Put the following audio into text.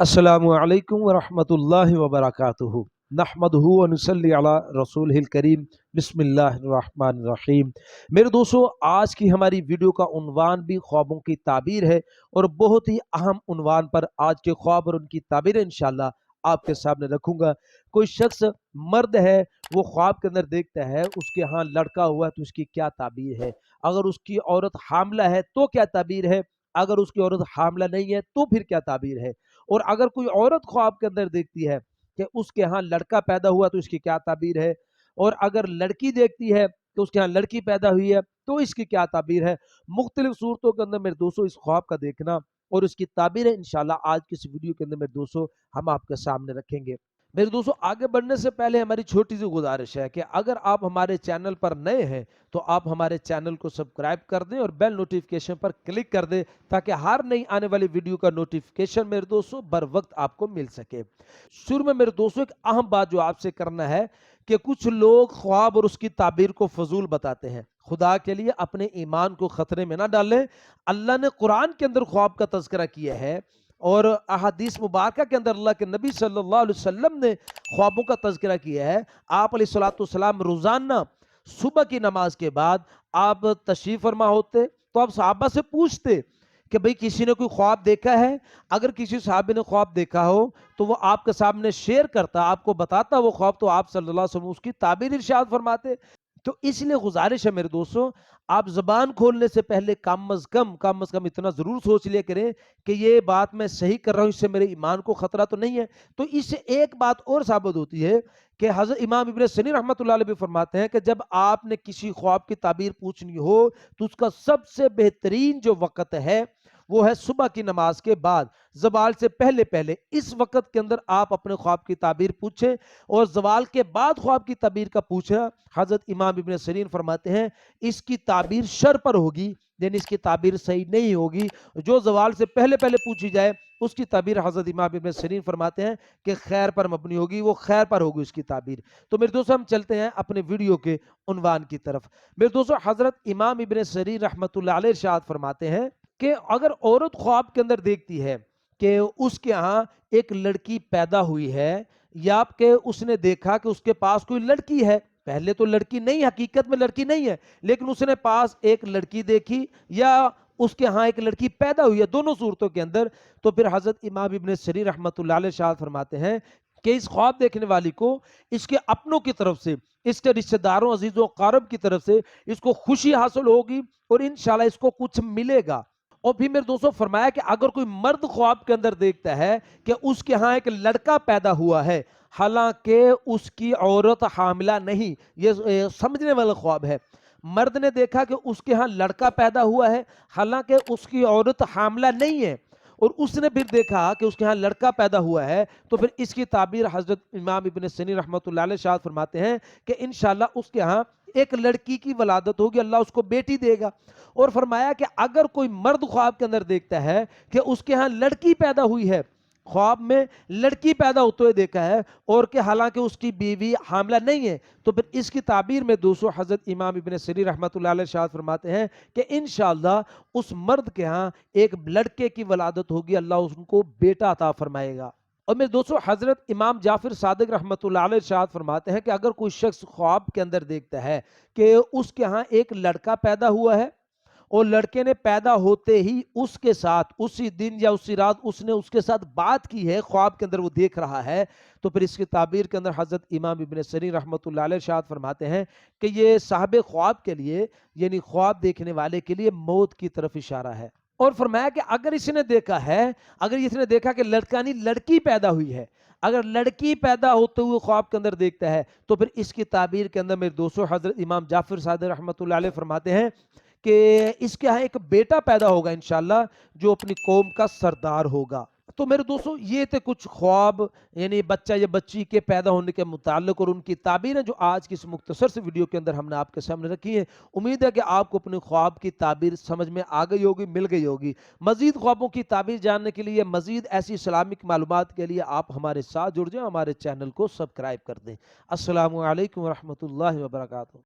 अस्सलामु अलैकुम वरहमतुल्लाहि वबरकातुहू नहमदुहू व नुसल्ली अला रसूलिहिल करीम बिस्मिल्लाहिर्रहमानिर्रहीम। मेरे दोस्तों, आज की हमारी वीडियो का उन्वान भी ख्वाबों की ताबीर है और बहुत ही अहम उन्वान पर आज के ख्वाब और उनकी ताबीर इंशाल्लाह आपके सामने रखूंगा। कोई शख्स मर्द है, वो ख्वाब के अंदर देखता है उसके यहाँ लड़का हुआ है तो उसकी क्या ताबीर है। अगर उसकी औरत हामला है तो क्या ताबीर है, अगर उसकी औरत हामला नहीं है तो फिर क्या ताबीर है। और अगर कोई औरत ख्वाब के अंदर देखती है कि उसके यहाँ लड़का पैदा हुआ तो इसकी क्या ताबीर है, और अगर लड़की देखती है तो उसके यहाँ लड़की पैदा हुई है तो इसकी क्या ताबीर है। मुख्तलिफ सूरतों के अंदर मेरे दोस्तों इस ख्वाब का देखना और उसकी ताबीर है इंशाल्लाह आज की इस वीडियो के अंदर मेरे दोस्तों हम आपके सामने रखेंगे। मेरे दोस्तों, आगे बढ़ने से पहले हमारी छोटी सी गुजारिश है कि अगर आप हमारे चैनल पर नए हैं तो आप हमारे चैनल को सब्सक्राइब कर दें और बेल नोटिफिकेशन पर क्लिक कर दें ताकि हर नई आने वाली वीडियो का नोटिफिकेशन मेरे दोस्तों बर वक्त आपको मिल सके। शुरू में मेरे दोस्तों एक अहम बात जो आपसे करना है कि कुछ लोग ख्वाब और उसकी ताबीर को फजूल बताते हैं। खुदा के लिए अपने ईमान को खतरे में ना डालें। अल्लाह ने कुरान के अंदर ख्वाब का तज़किरा किया है और अहादीस मुबारक के अंदर अल्लाह के नबी सल्लल्लाहु अलैहि वसल्लम ने ख्वाबों का तज़किरा किया है। आप अलैहिस्सलाम रोज़ाना सुबह की नमाज के बाद आप तशरीफ़ फरमा होते तो आप सहाबा से पूछते कि भाई किसी ने कोई ख्वाब देखा है। अगर किसी सहाबी ने ख्वाब देखा हो तो वो आपके सामने शेयर करता, आपको बताता वो ख्वाब, तो आप सल्लल्लाहु अलैहि वसल्लम उसकी ताबीर इरशाद फरमाते। तो इसलिए गुजारिश है मेरे दोस्तों, आप जबान खोलने से पहले कम अज कम इतना जरूर सोच लिया करें कि ये बात मैं सही कर रहा हूं, इससे मेरे ईमान को खतरा तो नहीं है। तो इससे एक बात और साबित होती है कि हजरत इमाम इब्न सनी रहमतुल्लाह अलैह भी फरमाते हैं कि जब आपने किसी ख्वाब की ताबीर पूछनी हो तो उसका सबसे बेहतरीन जो वक़्त है वो है सुबह की नमाज के बाद, ज़वाल से पहले पहले। इस वक़्त के अंदर आप अपने ख्वाब की ताबीर पूछें और ज़वाल के बाद ख्वाब की ताबीर का पूछना, हज़रत इमाम इब्न सरीन फरमाते हैं इसकी ताबीर शर पर होगी, यानी इसकी ताबीर सही नहीं होगी। जो ज़वाल से पहले पहले पूछी जाए उसकी ताबीर हज़रत इमाम इब्न सरीन फरमाते हैं कि खैर पर मबनी होगी, वो खैर पर होगी उसकी ताबीर। तो मेरे दोस्तों, हम चलते हैं अपने वीडियो के उन्वान की तरफ। मेरे दोस्तों, हज़रत इमाम इब्न सरीन रहमतुल्लाह अलैह इरशाद फरमाते हैं कि अगर औरत ख्वाब के अंदर देखती है कि उसके यहाँ एक लड़की पैदा हुई है, या कि उसने देखा कि उसके पास कोई लड़की है, पहले तो लड़की नहीं, हकीकत में लड़की नहीं है, लेकिन उसने पास एक लड़की देखी या उसके यहाँ एक लड़की पैदा हुई है, दोनों सूरतों के अंदर, तो फिर हजरत इमाम इब्न सरी रहमतुल्लाह अलैह शाह फरमाते हैं कि इस ख्वाब देखने वाली को इसके अपनों की तरफ से, इसके रिश्तेदारों अजीजों कारब की तरफ से इसको खुशी हासिल होगी और इंशाल्लाह इसको कुछ मिलेगा। और फिर मेरे दोस्तों फरमाया कि अगर कोई मर्द ख्वाब के अंदर देखता है कि उसके यहाँ एक लड़का पैदा हुआ है, हालांकि उसकी औरत हामिला नहीं, ये समझने वाला ख्वाब है। मर्द ने देखा कि उसके यहाँ लड़का पैदा हुआ है, हालांकि उसकी औरत हामिला नहीं है, और उसने फिर देखा कि उसके यहाँ लड़का पैदा हुआ है, तो फिर इसकी ताबीर हजरत इमाम इब्न सनी रहमतुल्लाह अलैह शाह फरमाते हैं कि इंशाल्लाह उसके यहाँ एक लड़की की वलादत होगी, अल्लाह उसको बेटी देगा। और फरमाया कि अगर कोई मर्द ख्वाब के अंदर देखता है कि उसके यहाँ लड़की पैदा हुई है, ख्वाब में लड़की पैदा होते हुए देखा है और कि हालांकि उसकी बीवी हामला नहीं है, तो फिर इसकी ताबीर में दोस्तों हजरत इमाम इब्न सरी रहमतुल्लाह अलैह शाह फरमाते हैं कि इंशाअल्लाह उस मर्द के यहाँ एक लड़के की वलादत होगी, अल्लाह उनको बेटा अता फरमाएगा। और मेरे दोस्तों, हजरत इमाम जाफिर सादिक रहमतुल्लाह अलैह इरशाद फरमाते हैं कि अगर कोई शख्स ख्वाब के अंदर देखता है कि उसके यहाँ एक लड़का पैदा हुआ है और लड़के ने पैदा होते ही उसके साथ उसी दिन या उसी रात उसने उसके साथ बात की है, ख्वाब के अंदर वो देख रहा है, तो फिर इसकी ताबीर के अंदर हजरत इमाम इब्न सनी रहमतुल्लाह अलैह इरशाद फरमाते हैं कि ये साहब ख्वाब के लिए, यानी ख्वाब देखने वाले के लिए मौत की तरफ इशारा है। और फरमाया कि अगर इसने देखा है, अगर इसने देखा कि लड़का नहीं लड़की पैदा हुई है, अगर लड़की पैदा होते हुए ख्वाब के अंदर देखता है, तो फिर इसकी ताबीर के अंदर मेरे दोस्तों हजरत इमाम जाफिर सादिक रहमतुल्लाह अलैह फरमाते हैं कि इसके यहाँ एक बेटा पैदा होगा इंशाल्लाह, जो अपनी कौम का सरदार होगा। तो मेरे दोस्तों, ये थे कुछ ख्वाब, यानी बच्चा या बच्ची के पैदा होने के मुताल्लिक और उनकी ताबीरें जो आज की इस मुख्तसर से वीडियो के अंदर हमने आपके सामने रखी है। उम्मीद है कि आपको अपने ख्वाब की ताबीर समझ में आ गई होगी, मिल गई होगी। मजीद ख्वाबों की ताबीर जानने के लिए, मजीद ऐसी इस्लामिक मालूमात के लिए आप हमारे साथ जुड़ जाएं, हमारे चैनल को सब्सक्राइब कर दें। अस्सलामु अलैकुम वरहमतुल्लाहि वबरकातुहू।